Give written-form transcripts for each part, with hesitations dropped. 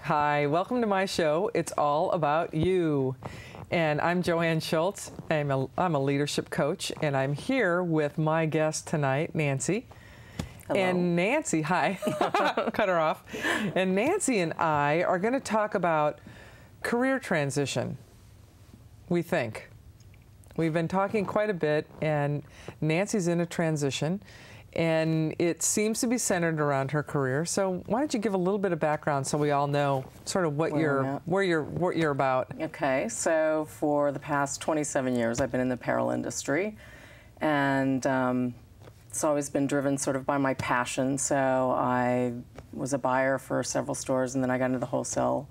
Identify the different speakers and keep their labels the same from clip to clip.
Speaker 1: Hi, welcome to my show. It's all about you. And I'm Joanne Schultz. I'm a leadership coach, and I'm here with my guest tonight, Nancy.
Speaker 2: Hello.
Speaker 1: And Nancy, hi, cut her off. And Nancy and I are going to talk about career transition, we think. We've been talking quite a bit, and Nancy's in a transition, and it seems to be centered around her career. So why don't you give a little bit of background so we all know sort of what what you're about.
Speaker 2: Okay, so for the past 27 years, I've been in the apparel industry, and it's always been driven sort of by my passion. So I was a buyer for several stores, and then I got into the wholesale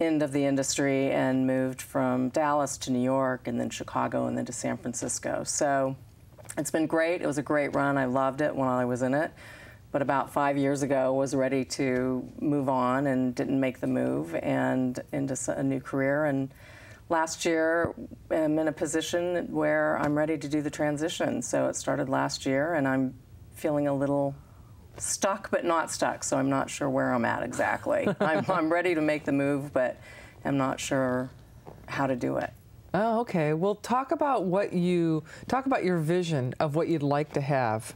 Speaker 2: end of the industry and moved from Dallas to New York, and then Chicago, and then to San Francisco. So it's been great. It was a great run. I loved it when I was in it. But about 5 years ago, was ready to move on and didn't make the move and into a new career. And last year, I'm in a position where I'm ready to do the transition. So it started last year, and I'm feeling a little stuck, but not stuck. So I'm not sure where I'm at exactly. I'm ready to make the move, but I'm not sure how to do it.
Speaker 1: Oh, okay. Well, talk about your vision of what you'd like to have.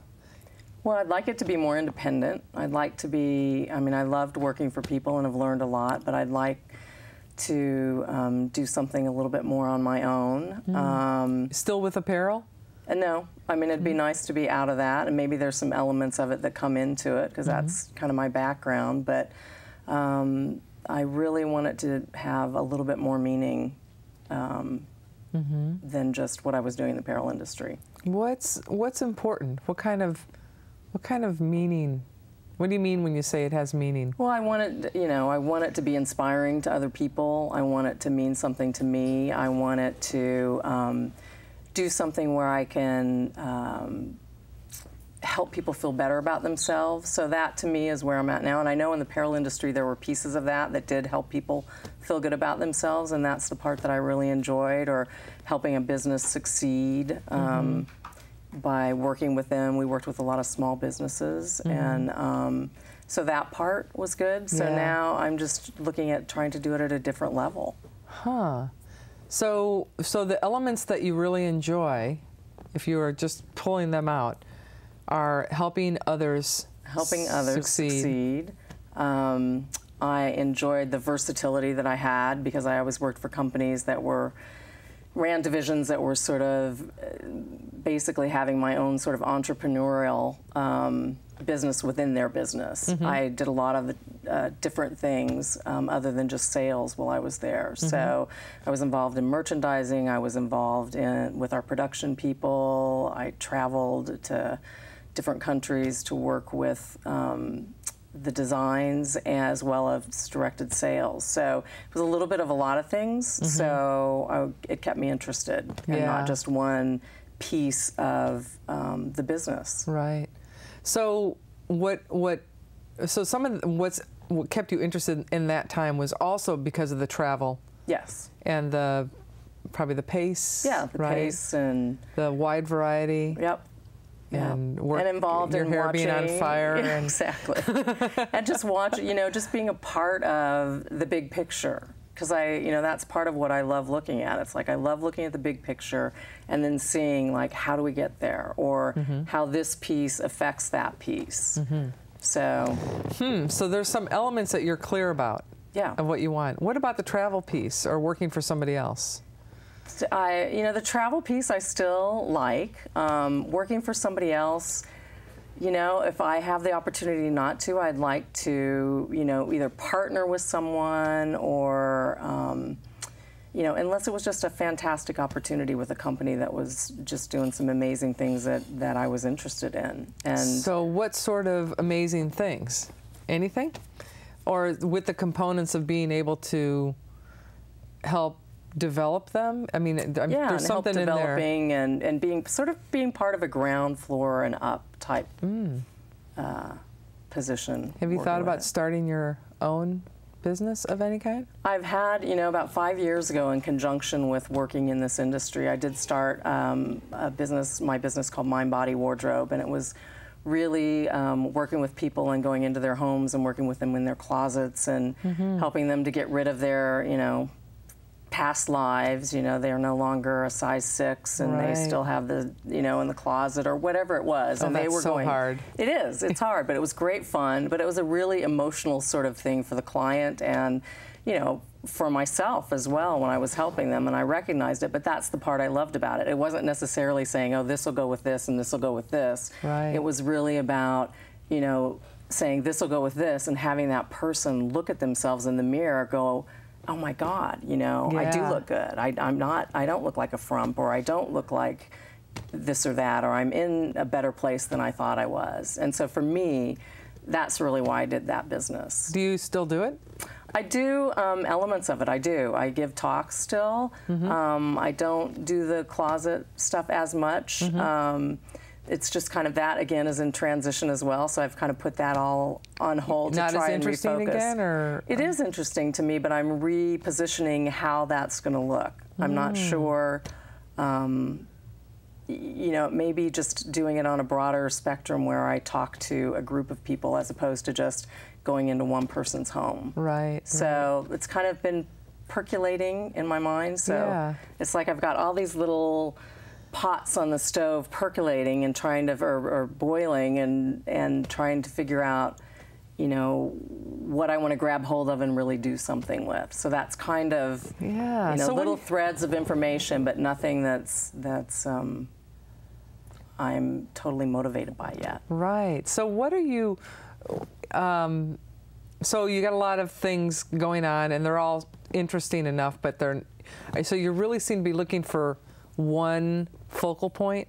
Speaker 2: Well, I'd like it to be more independent. I'd like to be, I mean, I loved working for people and have learned a lot, but I'd like to do something a little bit more on my own.
Speaker 1: Still with apparel?
Speaker 2: No. I mean, it'd be nice to be out of that, and maybe there's some elements of it that come into it, because that's kind of my background, but I really want it to have a little bit more meaning than just what I was doing in the apparel industry.
Speaker 1: What's important? What kind of meaning? What do you mean when you say it has meaning?
Speaker 2: Well, I want it, I want it to be inspiring to other people. I want it to mean something to me. I want it to do something where I can help people feel better about themselves. So that, to me, is where I'm at now. And I know in the apparel industry there were pieces of that did help people feel good about themselves, and that's the part that I really enjoyed, or helping a business succeed by working with them. We worked with a lot of small businesses, and so that part was good. So now I'm just looking at trying to do it at a different level.
Speaker 1: Huh. So the elements that you really enjoy, if you are just pulling them out, are helping others succeed. I enjoyed the versatility that I had, because I always worked for companies that ran divisions that were sort of basically having my own sort of entrepreneurial business within their business. I did a lot of different things other than just sales while I was there. So I was involved in merchandising. I was involved with our production people. I traveled to different countries to work with the designs, as well as directed sales. So it was a little bit of a lot of things. So it kept me interested, and not just one piece of the business. Right. So what kept you interested in that time was also because of the travel.
Speaker 2: Yes.
Speaker 1: And probably the pace.
Speaker 2: Yeah, the pace and
Speaker 1: the wide variety.
Speaker 2: Yep.
Speaker 1: And
Speaker 2: involved
Speaker 1: your
Speaker 2: in
Speaker 1: hair
Speaker 2: watching,
Speaker 1: being on fire.
Speaker 2: Yeah, exactly. And just just being a part of the big picture. Because that's part of what I love looking at. It's like I love looking at the big picture and then seeing, like, how do we get there, or how this piece affects that piece. So.
Speaker 1: So there's some elements that you're clear about.
Speaker 2: Yeah.
Speaker 1: Of what you want. What about the travel piece, or working for somebody else?
Speaker 2: The travel piece I still like. Working for somebody else, if I have the opportunity not to, I'd like to, either partner with someone, or, unless it was just a fantastic opportunity with a company that was just doing some amazing things that I was interested in. And
Speaker 1: so what sort of amazing things? Anything? Or with the components of being able to help develop them? I mean, there's something in there.
Speaker 2: Developing and being part of a ground floor and up type position.
Speaker 1: Have you thought about starting your own business of any kind?
Speaker 2: I've had, about 5 years ago, in conjunction with working in this industry, I did start my business called Mind Body Wardrobe, and it was really working with people and going into their homes and working with them in their closets and helping them to get rid of their, you know, past lives. You know, they're no longer a size 6 and they still have the, you know, in the closet or whatever it was. And
Speaker 1: they
Speaker 2: were
Speaker 1: so
Speaker 2: going,
Speaker 1: hard.
Speaker 2: It is. It's hard, but it was great fun. But it was a really emotional sort of thing for the client and, you know, for myself as well when I was helping them, and I recognized it. But that's the part I loved about it. It wasn't necessarily saying, oh, this will go with this and this will go with this.
Speaker 1: Right.
Speaker 2: It was really about, you know, saying this will go with this and having that person look at themselves in the mirror, go, oh my God, you know, I do look good. I don't look like a frump, or I don't look like this or that, or I'm in a better place than I thought I was. And so for me, that's really why I did that business.
Speaker 1: Do you still do it?
Speaker 2: I do elements of it. I do. I give talks still. I don't do the closet stuff as much. It's just kind of that, again, is in transition as well. So I've kind of put that all on hold to try and refocus.
Speaker 1: Not as interesting again, or?
Speaker 2: It is interesting to me, but I'm repositioning how that's going to look. I'm not sure. You know, maybe just doing it on a broader spectrum where I talk to a group of people as opposed to just going into one person's home.
Speaker 1: Right.
Speaker 2: So it's kind of been percolating in my mind. So it's like I've got all these little pots on the stove percolating and trying to, or boiling and trying to figure out, you know, what I want to grab hold of and really do something with. So that's kind of, you know, so little threads of information, but nothing that's I'm totally motivated by yet.
Speaker 1: Right. So what are you, so you got a lot of things going on and they're all interesting enough, but they're, so you really seem to be looking for one focal point?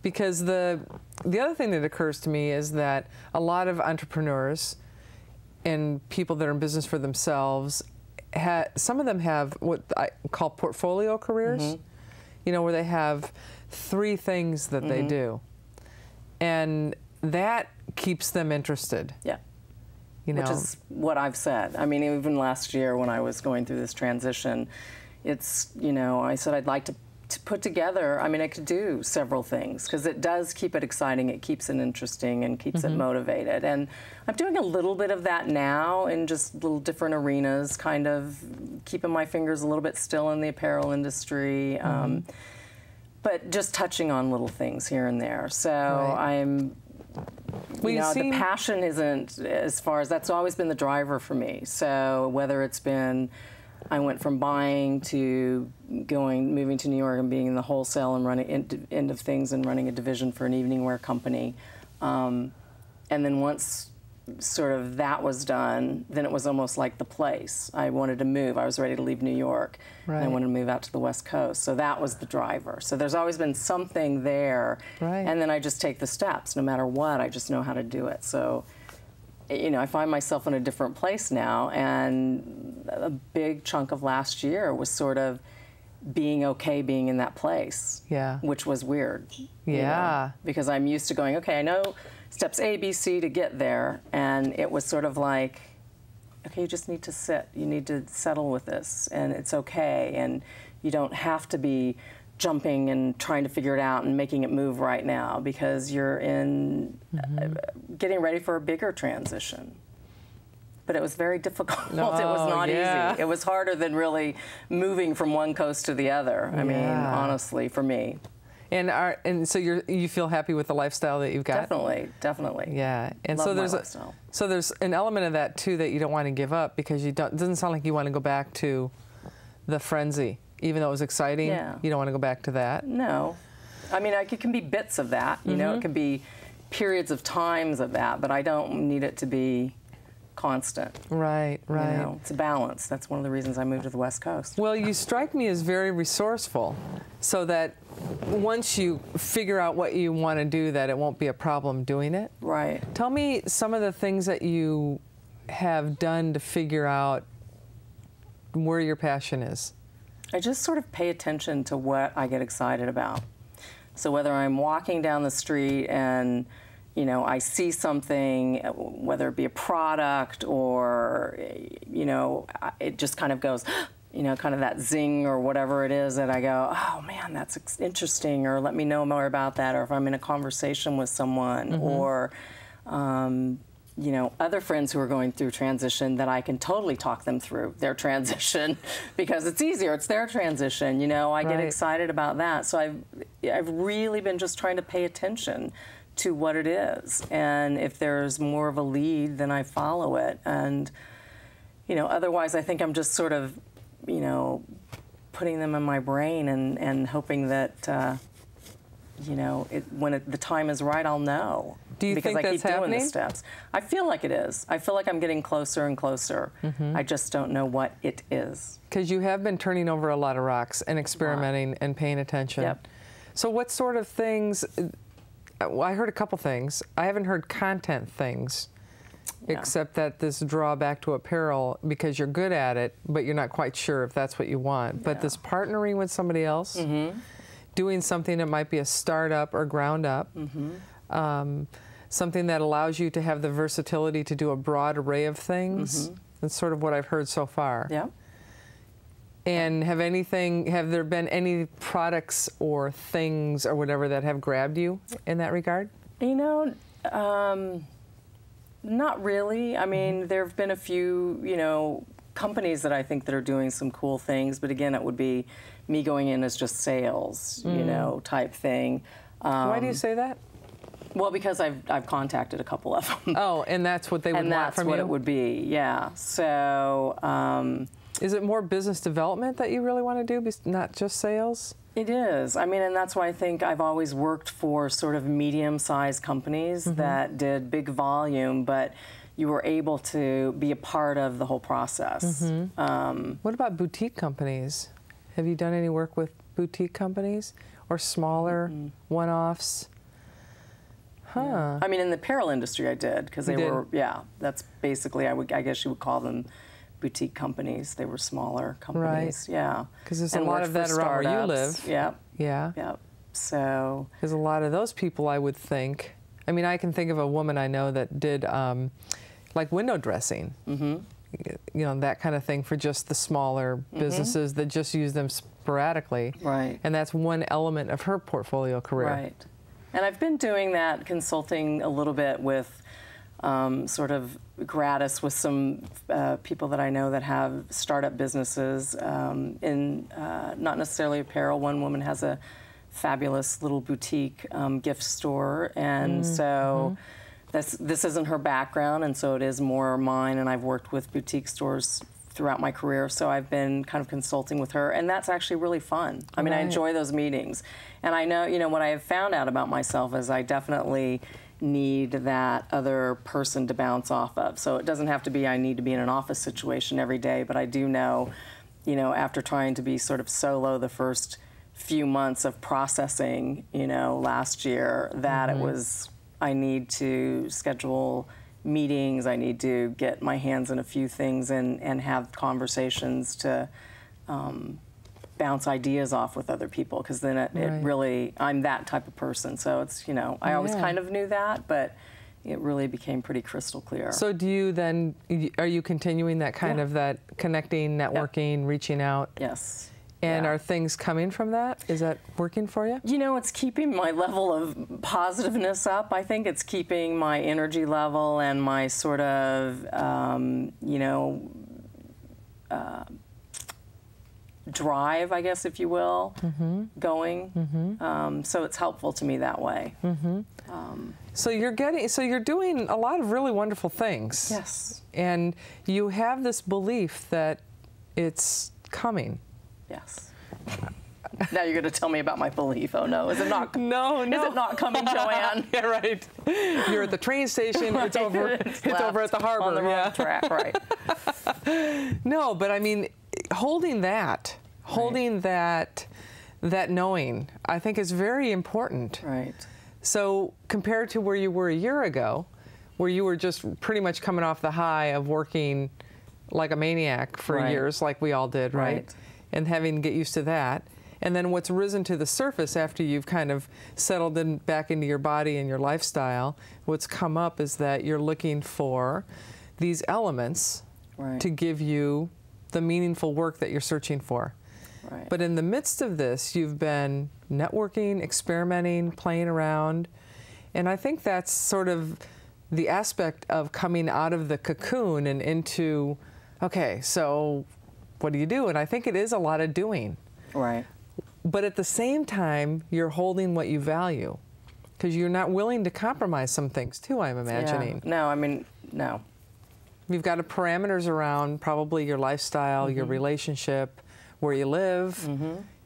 Speaker 1: Because the other thing that occurs to me is that a lot of entrepreneurs and people that are in business for themselves, some of them have what I call portfolio careers, you know, where they have 3 things that they do. And that keeps them interested. Yeah. You know?
Speaker 2: Which is what I've said. I mean, even last year when I was going through this transition, it's, you know, I said I'd like to put together, I mean, I could do several things because it does keep it exciting, it keeps it interesting, and keeps it motivated. And I'm doing a little bit of that now in just little different arenas, kind of keeping my fingers a little bit still in the apparel industry, but just touching on little things here and there. So I'm, you know, the passion isn't as far as, that's always been the driver for me. So whether it's been, I went from buying to moving to New York and being in the wholesale and running end of things and running a division for an evening wear company. And then once sort of that was done, then it was almost like the place. I wanted to move. I was ready to leave New York. And I wanted to move out to the West Coast. So that was the driver. So there's always been something there. And then I just take the steps. No matter what, I just know how to do it. So, you know, I find myself in a different place now, and a big chunk of last year was sort of being okay being in that place, which was weird. You know, because I'm used to going, okay, I know steps A, B, C to get there, and it was sort of like, okay, you just need to sit, you need to settle with this, and it's okay, and you don't have to be jumping and trying to figure it out and making it move right now, because you're in getting ready for a bigger transition. But it was very difficult. It was not easy. It was harder than really moving from one coast to the other. I mean, honestly, for me.
Speaker 1: And so you feel happy with the lifestyle that you've got?
Speaker 2: Definitely.
Speaker 1: Yeah. And
Speaker 2: Love
Speaker 1: so there's an element of that too that you don't want to give up, because it doesn't sound like you want to go back to the frenzy. Even though it was exciting, you don't want to go back to that? No.
Speaker 2: I mean, it can be bits of that. You know, it can be periods of times of that, but I don't need it to be constant.
Speaker 1: Right.
Speaker 2: You know, it's a balance. That's one of the reasons I moved to the West Coast.
Speaker 1: Well, you strike me as very resourceful, so that once you figure out what you want to do, that it won't be a problem doing it.
Speaker 2: Right.
Speaker 1: Tell me some of the things that you have done to figure out where your passion is.
Speaker 2: I just sort of pay attention to what I get excited about. So whether I'm walking down the street and, you know, I see something, whether it be a product or, you know, it just kind of goes, you know, kind of that zing or whatever it is that I go, oh man, that's interesting, or let me know more about that, or if I'm in a conversation with someone, or, you know, other friends who are going through transition that I can totally talk them through their transition because it's easier, it's their transition, you know, I get excited about that. So I've really been just trying to pay attention to what it is, and if there's more of a lead, then I follow it, and, you know, otherwise I think I'm just sort of, you know, putting them in my brain and hoping that, you know, when the time is right, I'll know.
Speaker 1: Do you think that's happening?
Speaker 2: Because I keep doing the steps. I feel like it is. I feel like I'm getting closer and closer. I just don't know what it is.
Speaker 1: Because you have been turning over a lot of rocks and experimenting and paying attention.
Speaker 2: Yep.
Speaker 1: So what sort of things, well, I heard a couple things. I haven't heard content things. Except that this drawback to apparel, because you're good at it, but you're not quite sure if that's what you want. But this partnering with somebody else, doing something that might be a startup or ground up, something that allows you to have the versatility to do a broad array of things. That's sort of what I've heard so far.
Speaker 2: Yeah.
Speaker 1: And have there been any products or things or whatever that have grabbed you in that regard?
Speaker 2: You know, not really. I mean, there have been a few, you know, companies that I think that are doing some cool things, but again, it would be me going in as just sales, you know, type thing.
Speaker 1: Why do you say that?
Speaker 2: Well, because I've contacted a couple of them.
Speaker 1: Oh, and that's what they would want from you?
Speaker 2: And that's what it would be, yeah. So...
Speaker 1: is it more business development that you really want to do, not just sales?
Speaker 2: It is. I mean, and that's why I think I've always worked for sort of medium-sized companies that did big volume, but you were able to be a part of the whole process.
Speaker 1: What about boutique companies? Have you done any work with boutique companies or smaller one-offs?
Speaker 2: I mean, in the apparel industry I did, because they were, that's basically, I guess you would call them boutique companies. They were smaller companies,
Speaker 1: Because there's a lot of that around where you live.
Speaker 2: Yep. So
Speaker 1: there's a lot of those people, I would think. I mean, I can think of a woman I know that did like window dressing, you know, that kind of thing for just the smaller businesses that just use them sporadically.
Speaker 2: Right.
Speaker 1: And that's one element of her portfolio career.
Speaker 2: Right. And I've been doing that, consulting a little bit with sort of gratis with some people that I know that have startup businesses in not necessarily apparel. One woman has a fabulous little boutique gift store, and so this isn't her background, and so it is more mine, and I've worked with boutique stores throughout my career, so I've been kind of consulting with her, and that's actually really fun. I mean, I enjoy those meetings, and I know, you know, what I have found out about myself is I definitely need that other person to bounce off of. So it doesn't have to be I need to be in an office situation every day, but I do know, you know, after trying to be sort of solo the first few months of processing, you know, last year, that it was, I need to schedule meetings, I need to get my hands in a few things and have conversations to bounce ideas off with other people, because then it really, I'm that type of person. So it's, you know, I always kind of knew that, but it really became pretty crystal clear.
Speaker 1: So do you then, are you continuing that kind of that connecting, networking, reaching out?
Speaker 2: Yes.
Speaker 1: And are things coming from that? Is that working for you?
Speaker 2: You know, it's keeping my level of positiveness up. I think it's keeping my energy level and my sort of, you know, drive, I guess, if you will, going. So it's helpful to me that way.
Speaker 1: So you're doing a lot of really wonderful things.
Speaker 2: Yes.
Speaker 1: And you have this belief that it's coming.
Speaker 2: Yes. Now you're going to tell me about my belief. Oh no, is it not?
Speaker 1: No.
Speaker 2: Is it not coming, Joanne?
Speaker 1: Yeah, right. You're at the train station. It's over. It's over at the harbor.
Speaker 2: On the wrong track, right?
Speaker 1: No, but I mean, holding that knowing, I think is very important.
Speaker 2: Right.
Speaker 1: So compared to where you were a year ago, where you were just pretty much coming off the high of working like a maniac for years, like we all did, right? And having to get used to that. And then what's risen to the surface after you've kind of settled in back into your body and your lifestyle, what's come up is that you're looking for these elements to give you the meaningful work that you're searching for.
Speaker 2: Right.
Speaker 1: But in the midst of this, you've been networking, experimenting, playing around. And I think that's sort of the aspect of coming out of the cocoon and into, okay, so what do you do? And I think it is a lot of doing.
Speaker 2: Right.
Speaker 1: But at the same time, you're holding what you value, because you're not willing to compromise some things too, I'm imagining.
Speaker 2: Yeah. No, I mean, no.
Speaker 1: You've got parameters around probably your lifestyle, your relationship, where you live,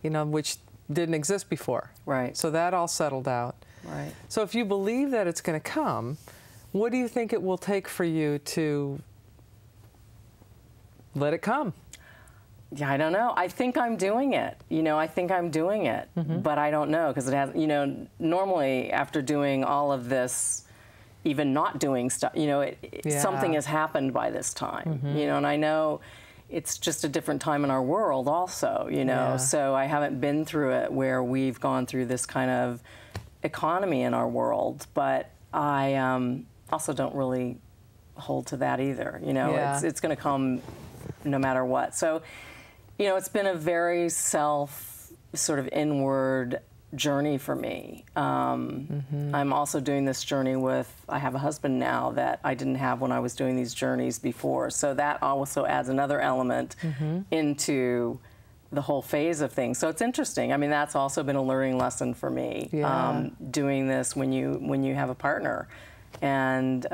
Speaker 1: you know, which didn't exist before.
Speaker 2: Right.
Speaker 1: So that all settled out.
Speaker 2: Right.
Speaker 1: So if you believe that it's going to come, what do you think it will take for you to let it come?
Speaker 2: Yeah, I don't know. I think I'm doing it. You know, I think I'm doing it, but I don't know, because it has, you know, normally after doing all of this, even not doing stuff, you know, something has happened by this time, you know, and I know it's just a different time in our world also, you know, so I haven't been through it where we've gone through this kind of economy in our world, but I also don't really hold to that either, you know, it's going to come no matter what. So, you know, it's been a very sort of inward journey for me. I'm also doing this journey I have a husband now that I didn't have when I was doing these journeys before. So that also adds another element into the whole phase of things. So it's interesting. I mean, that's also been a learning lesson for me, doing this when you have a partner. And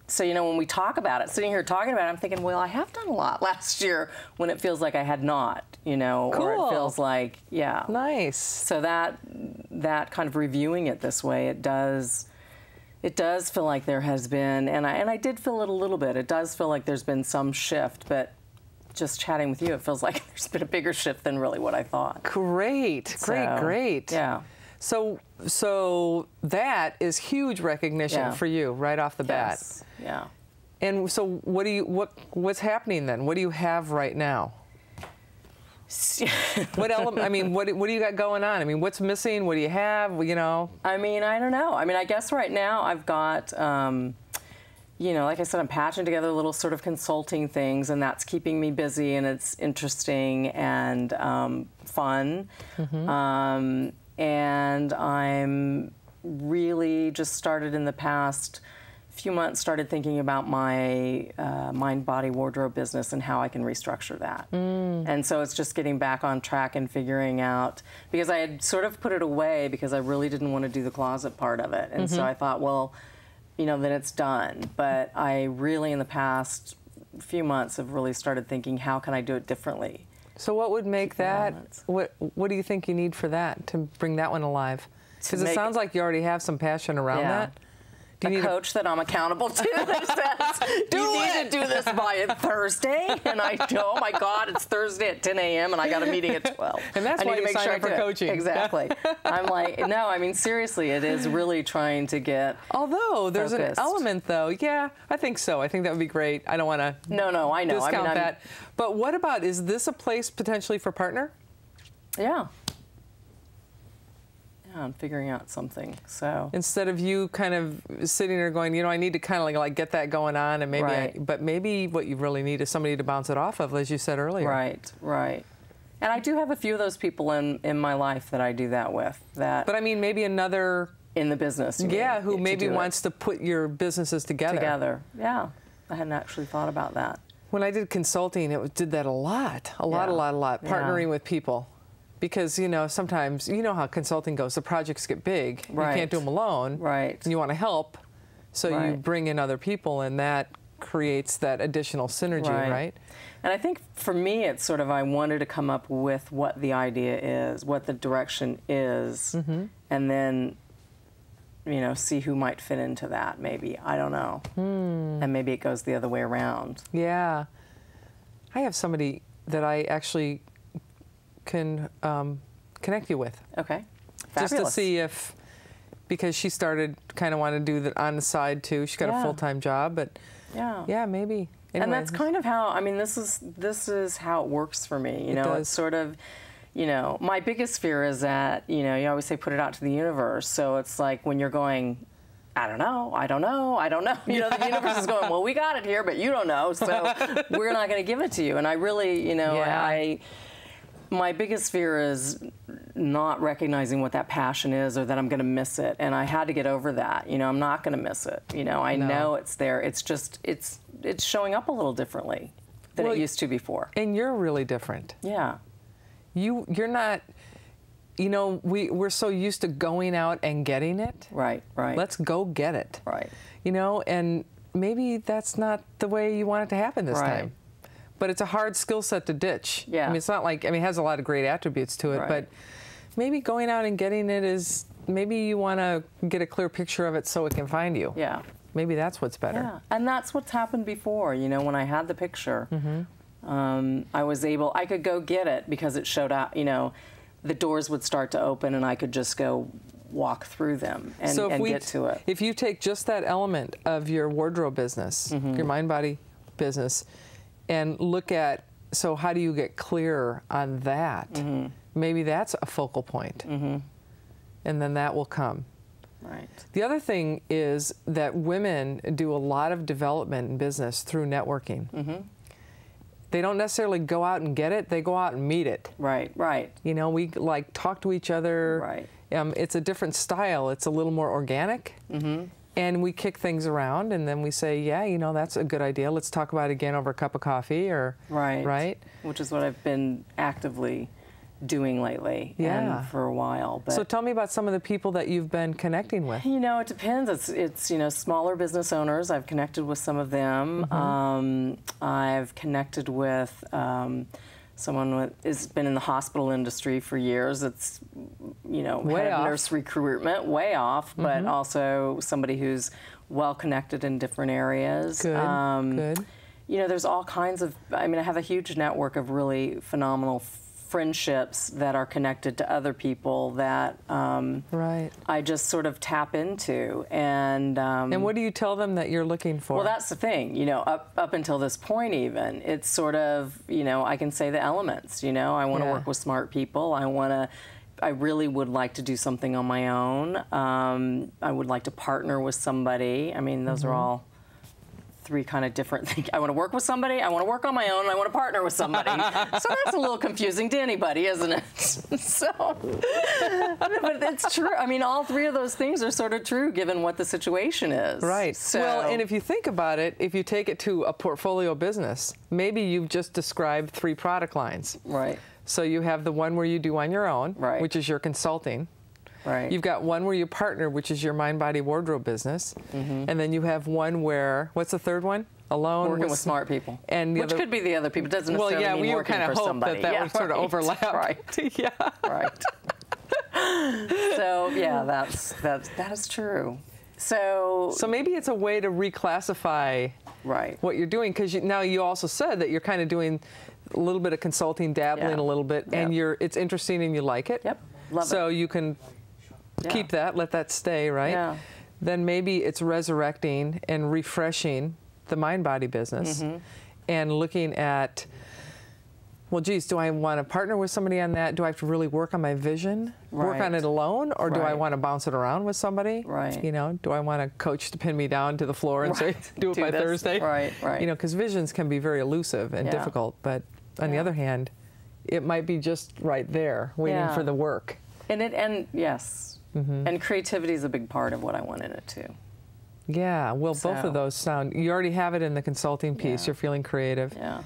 Speaker 2: so, you know, when we talk about it, sitting here talking about it, I'm thinking, well, I have done a lot last year when it feels like I had not, you know, or it feels like,
Speaker 1: Nice.
Speaker 2: So that kind of reviewing it this way, it does feel like there has been, and I did feel it a little bit. It does feel like there's been some shift, but just chatting with you, it feels like there's been a bigger shift than really what I thought.
Speaker 1: Great.
Speaker 2: Yeah.
Speaker 1: So that is huge recognition for you right off the bat.
Speaker 2: Yeah.
Speaker 1: And so what's happening then? What do you have right now? What element? I mean, what do you got going on? I mean, what's missing? What do you have? You know.
Speaker 2: I mean, I don't know. I mean, I guess right now I've got, you know, like I said, I'm patching together little sort of consulting things, and that's keeping me busy, and it's interesting and fun. And I'm really just started in the past few months, started thinking about my mind, body, wardrobe business and how I can restructure that. And so it's just getting back on track and figuring out, because I had sort of put it away because I really didn't want to do the closet part of it. And so I thought, well, you know, then it's done. But I really, in the past few months, have really started thinking, how can I do it differently?
Speaker 1: So what would make that, what do you think you need for that, to bring that one alive? Because it sounds like you already have some passion around that.
Speaker 2: A coach that I'm accountable to that says, you need to do this by Thursday. And I go, oh my God, it's Thursday at 10 a.m. and I got a meeting at 12.
Speaker 1: And that's why you sign up for coaching.
Speaker 2: Exactly. I'm like, no, I mean, seriously, it is really trying to get
Speaker 1: Although there's
Speaker 2: focused.
Speaker 1: An element, though. Yeah, I think so. I think that would be great. I don't want to
Speaker 2: No, I know.
Speaker 1: discount
Speaker 2: I mean,
Speaker 1: that. But what about, is this a place potentially for partner?
Speaker 2: Yeah. I'm figuring out something. So
Speaker 1: instead of you kind of sitting there going, you know, I need to kind of like get that going on, and maybe, but maybe what you really need is somebody to bounce it off of, as you said earlier.
Speaker 2: Right. And I do have a few of those people in my life that I do that with. But
Speaker 1: I mean, maybe another
Speaker 2: in the business.
Speaker 1: Who maybe wants to put your businesses together.
Speaker 2: Yeah, I hadn't actually thought about that.
Speaker 1: When I did consulting, it did that a lot, partnering with people. Because, you know, sometimes, you know how consulting goes, the projects get big. You can't do them alone. And you want to help, so you bring in other people, and that creates that additional synergy, right?
Speaker 2: And I think for me, it's sort of, I wanted to come up with what the idea is, what the direction is, and then, you know, see who might fit into that, maybe. I don't know. And maybe it goes the other way around.
Speaker 1: Yeah. I have somebody that I actually can connect you with.
Speaker 2: Okay.
Speaker 1: Fabulous. Just to see if, because she started kind of want to do that on the side too. She's got a full-time job, but yeah, maybe. Anyway.
Speaker 2: And that's kind of how, I mean, this is how it works for me. You know, it's sort of, you know, my biggest fear is that, you know, you always say put it out to the universe. So it's like when you're going, I don't know. You know, the universe is going, well, we got it here, but you don't know, so we're not going to give it to you. And I really, you know, my biggest fear is not recognizing what that passion is, or that I'm going to miss it. And I had to get over that. You know, I'm not going to miss it. You know, I know it's there. It's just, it's showing up a little differently than it used to before.
Speaker 1: And you're really different.
Speaker 2: Yeah.
Speaker 1: You're not, you know, we're so used to going out and getting it.
Speaker 2: Right, right.
Speaker 1: Let's go get it.
Speaker 2: Right.
Speaker 1: You know, and maybe that's not the way you want it to happen this time. But it's a hard skill set to ditch.
Speaker 2: Yeah.
Speaker 1: I mean, it's not like, I mean, it has a lot of great attributes to it, but maybe going out and getting it is, maybe you want to get a clear picture of it so it can find you.
Speaker 2: Yeah.
Speaker 1: Maybe that's what's better.
Speaker 2: Yeah, and that's what's happened before. You know, when I had the picture, I could go get it because it showed up, you know, the doors would start to open and I could just go walk through them and, get to it.
Speaker 1: If you take just that element of your wardrobe business, your mind-body business, and look at, so how do you get clear on that? Maybe that's a focal point. And then that will come.
Speaker 2: Right.
Speaker 1: The other thing is that women do a lot of development in business through networking. They don't necessarily go out and get it, they go out and meet it.
Speaker 2: Right, right.
Speaker 1: You know, we like talk to each other.
Speaker 2: Right.
Speaker 1: It's a different style, it's a little more organic. And we kick things around and then we say, yeah, you know, that's a good idea. Let's talk about it again over a cup of coffee or, right?
Speaker 2: Which is what I've been actively doing lately and for a while. But
Speaker 1: so tell me about some of the people that you've been connecting with. You
Speaker 2: know, it depends. It's you know, smaller business owners. I've connected with some of them. I've connected with someone who has been in the hospital industry for years. It's, you know, head of nurse recruitment, way off, but also somebody who's well connected in different areas.
Speaker 1: Good, good.
Speaker 2: You know, there's all kinds of, I mean, I have a huge network of really phenomenal friendships that are connected to other people that I just sort of tap into. And
Speaker 1: what do you tell them that you're looking for?
Speaker 2: Well, that's the thing, you know, up until this point even, it's sort of, you know, I can say the elements, you know, I want to work with smart people. I really would like to do something on my own. I would like to partner with somebody. I mean, those are all three kind of different things. I want to work with somebody, I want to work on my own, and I want to partner with somebody. So that's a little confusing to anybody, isn't it? So, but it's true. I mean, all three of those things are sort of true given what the situation is.
Speaker 1: Right.
Speaker 2: So,
Speaker 1: well, and if you think about it, if you take it to a portfolio business, maybe you've just described 3 product lines.
Speaker 2: Right.
Speaker 1: So you have the one where you do on your own, which is your consulting.
Speaker 2: Right.
Speaker 1: You've got one where you partner, which is your mind-body wardrobe business. And then you have one where, what's the third one? Alone.
Speaker 2: Working with smart people.
Speaker 1: And
Speaker 2: which could be the other people. It doesn't necessarily mean working for somebody.
Speaker 1: That would sort of overlap.
Speaker 2: Right.
Speaker 1: Yeah.
Speaker 2: Right. So, yeah, that is true. So
Speaker 1: maybe it's a way to reclassify what you're doing, because now you also said that you're kind of doing a little bit of consulting, dabbling a little bit, and it's interesting and you like it.
Speaker 2: Yep. Love it.
Speaker 1: So you can keep that, let that stay, right?
Speaker 2: Yeah.
Speaker 1: Then maybe it's resurrecting and refreshing the mind-body business and looking at, well, geez, do I want to partner with somebody on that? Do I have to really work on my vision, work on it alone, or do I want to bounce it around with somebody?
Speaker 2: Right.
Speaker 1: You know, do I want a coach to pin me down to the floor and say, do it by Thursday?
Speaker 2: Right, right.
Speaker 1: You know, because visions can be very elusive and difficult, but on the other hand, it might be just right there, waiting for the work.
Speaker 2: And yes, and creativity is a big part of what I want in it too.
Speaker 1: Yeah, well, both of those sound, you already have it in the consulting piece, you're feeling creative.
Speaker 2: Yeah.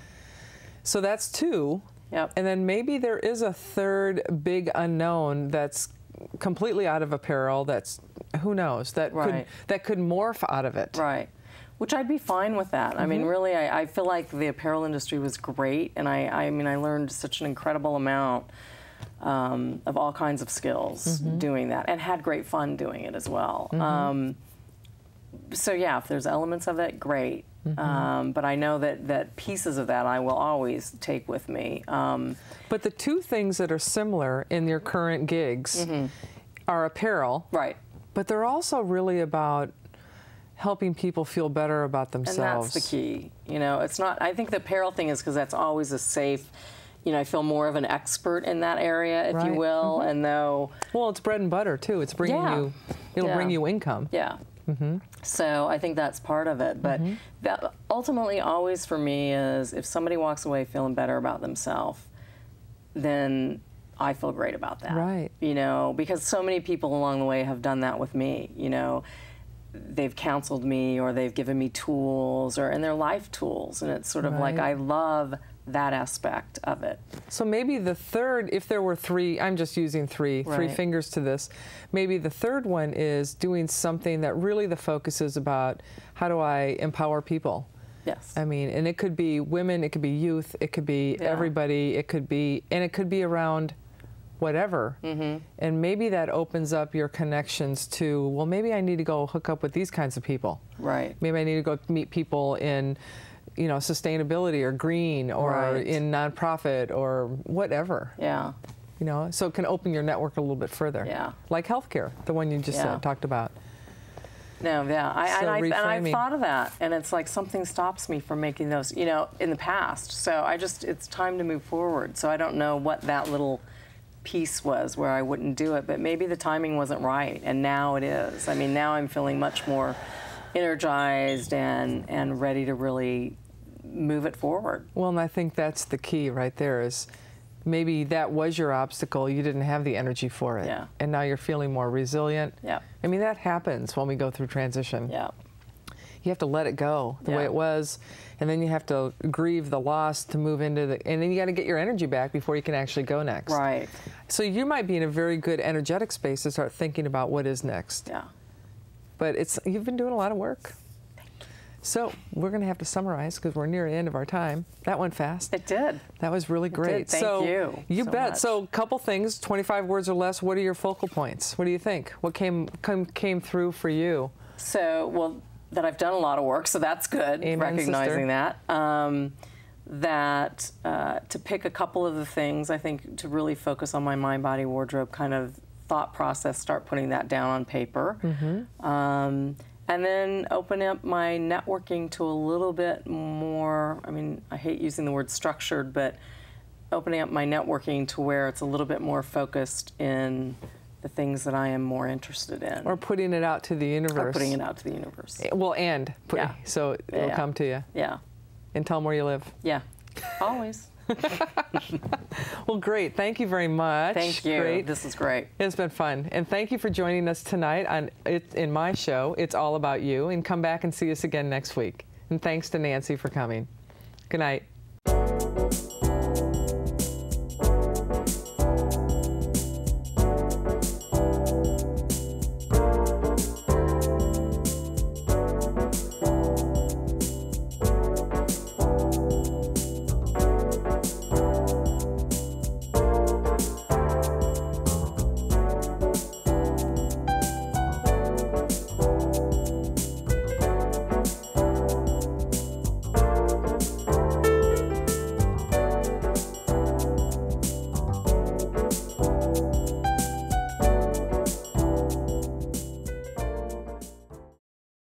Speaker 1: So that's 2.
Speaker 2: Yep.
Speaker 1: And then maybe there is a third big unknown that's completely out of apparel, that's, who knows, that could morph out of it.
Speaker 2: Right. Which I'd be fine with that. I mean, really, I feel like the apparel industry was great, and I mean, I learned such an incredible amount of all kinds of skills doing that, and had great fun doing it as well. So yeah, if there's elements of it, great. But I know that pieces of that I will always take with me.
Speaker 1: But the 2 things that are similar in your current gigs are apparel.
Speaker 2: Right.
Speaker 1: But they're also really about helping people feel better about themselves.
Speaker 2: And that's the key. You know, it's not, I think the apparel thing is because that's always a safe, you know, I feel more of an expert in that area, if you will, and though...
Speaker 1: Well, it's bread and butter, too. It's bringing you, it'll bring you income.
Speaker 2: Yeah. So I think that's part of it. But that ultimately always for me is if somebody walks away feeling better about themselves, then I feel great about that.
Speaker 1: Right.
Speaker 2: You know, because so many people along the way have done that with me, you know. They've counseled me or they've given me tools and their life tools. And it's sort of like I love that aspect of it.
Speaker 1: So maybe the third, if there were three, I'm just using three fingers to this, maybe the third one is doing something that really the focus is about how do I empower people?
Speaker 2: Yes.
Speaker 1: I mean, and it could be women, it could be youth, it could be everybody, it could be around whatever. And maybe that opens up your connections to, well, maybe I need to go hook up with these kinds of people.
Speaker 2: Right.
Speaker 1: Maybe I need to go meet people in, you know, sustainability or green or in nonprofit or whatever.
Speaker 2: Yeah.
Speaker 1: You know, so it can open your network a little bit further.
Speaker 2: Yeah.
Speaker 1: Like healthcare, the one you just talked about.
Speaker 2: No, yeah,
Speaker 1: So
Speaker 2: and I've thought of that, and it's like something stops me from making those, you know, in the past. So it's time to move forward. So I don't know what that little piece was where I wouldn't do it, but maybe the timing wasn't right, and now it is. I mean, now I'm feeling much more energized and ready to really move it forward.
Speaker 1: Well, and I think that's the key right there is maybe that was your obstacle. You didn't have the energy for it.
Speaker 2: Yeah.
Speaker 1: And now you're feeling more resilient.
Speaker 2: Yeah.
Speaker 1: I mean, that happens when we go through transition.
Speaker 2: Yeah.
Speaker 1: You have to let it go the way it was, and then you have to grieve the loss to move into the, and then you got to get your energy back before you can actually go next.
Speaker 2: Right.
Speaker 1: So you might be in a very good energetic space to start thinking about what is next.
Speaker 2: Yeah.
Speaker 1: But you've been doing a lot of work. So we're going to have to summarize because we're near the end of our time. That went fast.
Speaker 2: It did.
Speaker 1: That was really great.
Speaker 2: Thank you.
Speaker 1: You
Speaker 2: so
Speaker 1: bet.
Speaker 2: Much.
Speaker 1: So a couple things, 25 words or less. What are your focal points? What do you think? What came through for you?
Speaker 2: So, well, that I've done a lot of work, so that's good.
Speaker 1: Amen,
Speaker 2: recognizing
Speaker 1: sister.
Speaker 2: That. To pick a couple of the things, I think to really focus on my mind, body, wardrobe kind of thought process, start putting that down on paper. And then open up my networking to a little bit more, I mean, I hate using the word structured, but opening up my networking to where it's a little bit more focused in the things that I am more interested in.
Speaker 1: Or putting it out to the universe.
Speaker 2: Or putting it out to the universe.
Speaker 1: Well, so it'll come to you.
Speaker 2: Yeah.
Speaker 1: And tell them where you live.
Speaker 2: Yeah. Always.
Speaker 1: Well, great. Thank you very much.
Speaker 2: Thank you.
Speaker 1: Great.
Speaker 2: This is great.
Speaker 1: It's been fun. And thank you for joining us tonight in my show, It's All About You. And come back and see us again next week. And thanks to Nancy for coming. Good night.